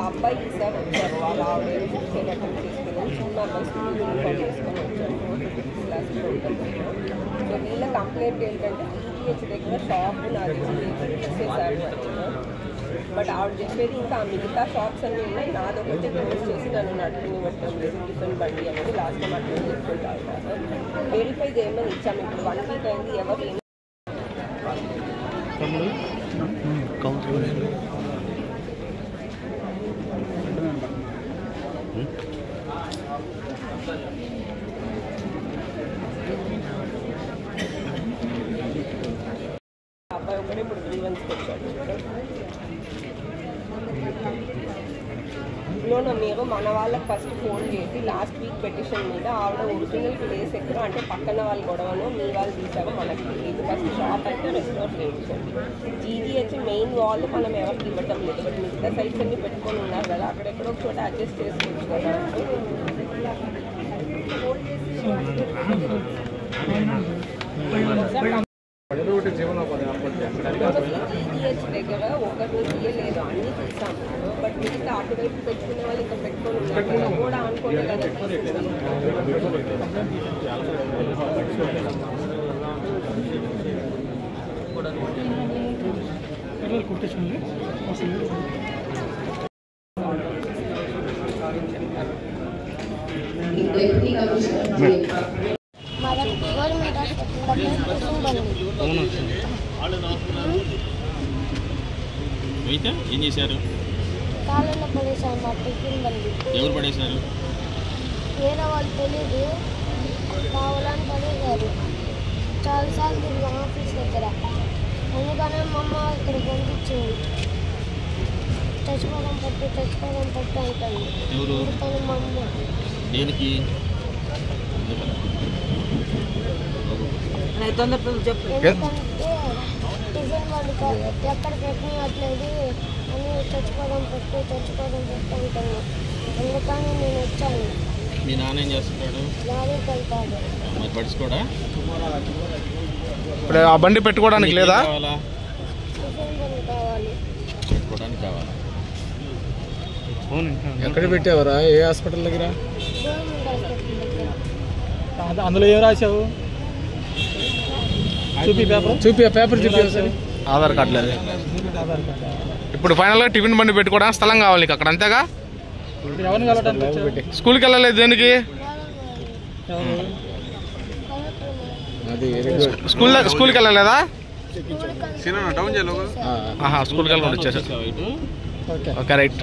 అబ్బాయి ఈసారి వచ్చారు, వాళ్ళ ఆవిడ సూసైడ్ అటెంప్ట్ చేసుకుని చిన్న అబ్బాయి స్కూల్ యూనిఫామ్ చేసుకొని వచ్చారు, 4th క్లాస్లో ఉంటుంది. సో వీళ్ళ కంప్లైంట్ ఏంటంటే టీజీహెచ్ దగ్గర షాప్ నాది తీసేశారు అని. బట్ ఆవిడ చెప్పేది ఇంకా మిగతా షాప్స్ అన్నీ ఉన్నాయి, నాదొకటే క్లోజ్ చేసి నన్ను నడుపునివ్వటం లేదు టిఫిన్ బండి అనేది లాస్ట్ టైం అట్లా చెప్పుకుంటారు. వెరిఫై చేయమని ఇచ్చాము, ఇప్పుడు 1 వీక్ అయింది, ఎవరు అబ్బాయి ఒకటే ఇప్పుడు గ్రీవెన్స్కి వచ్చాడు. మేము మన వాళ్ళకి ఫస్ట్ ఫోన్ చేసి లాస్ట్ వీక్ పెటిషన్ మీద ఆవిడ ఒరిజినల్ ప్లేస్ ఎక్కడ అంటే పక్కన వాళ్ళ గొడవను మీ వాళ్ళు తీసారో మనకి తెలియదు. ఫస్ట్ షాప్ అయితే రెస్టోర్ చేయించండి. జీజీహెచ్ మెయిన్ వాల్ మనం ఎవరికి ఇవ్వటం లేదు, బట్ మిగతా సైట్స్ అన్ని పెట్టుకొని ఉన్నారు కదా, అక్కడెక్కడో ఒక చోట అడ్జస్ట్ చేసుకోవచ్చు కదా. జీజీహెచ్ దగ్గర ఒకటి తీయలేదు, అన్నీ తీసాము. బట్ మిగతా అటువైపు పెట్టుకునే వాళ్ళు ఇంకా పెట్టుకొని ఉన్నారు కదా, కూడా అనుకోండి కదా. అయితే ఏం చేశారు? కాలంలో పడేసారు, మా టిఫిన్ బండి. ఎవరు పడేశారు? వేరే వాళ్ళు తెలీదు, కావాలని పడేశారు. చాలాసార్లు తిరిగి ఆఫీస్ దగ్గర, అందుకనే మా అమ్మ ఇక్కడ పంపించింది. చచ్చిపోవడం పట్టు అంటాను. ఎవరు? కానీ మా అమ్మ దేనికి? ఎందుకంటే టిఫిన్ బండి ఎక్కడ పెట్టినట్లేదు అని చచ్చిపోవడం పట్టు అంటాను. అందుకని నేను వచ్చాను. మీ నాన్న ఏం చేస్తున్నాడు? లారీకి వెళ్తాడు. మరి పడుచుకోడా? ఇప్పుడు ఆ బండి పెట్టుకోవడానికి లేదా? టిఫిన్ బండి కావాలి. పెట్టుకోవడానికి కావాలా? ఎక్కడ పెట్టావరా? ఏ హాస్పిటల్ దగ్గర? గవర్నమెంట్ హాస్పిటల్ దగ్గర. అందులో ఏం రాశావు? చూపి పేపర్ ఆధార్ కార్డు లేదు. ఇప్పుడు ఫైనల్గా టిఫిన్ బండి పెట్టుకోవడానికి స్థలం కావాలి నీకు అక్కడ, అంతేగా? స్కూల్కి వెళ్ళలేదు దేనికి? స్కూల్కి వెళ్ళలేదా? స్కూల్కి వెళ్ళకుండా వచ్చేసారు. Okay right.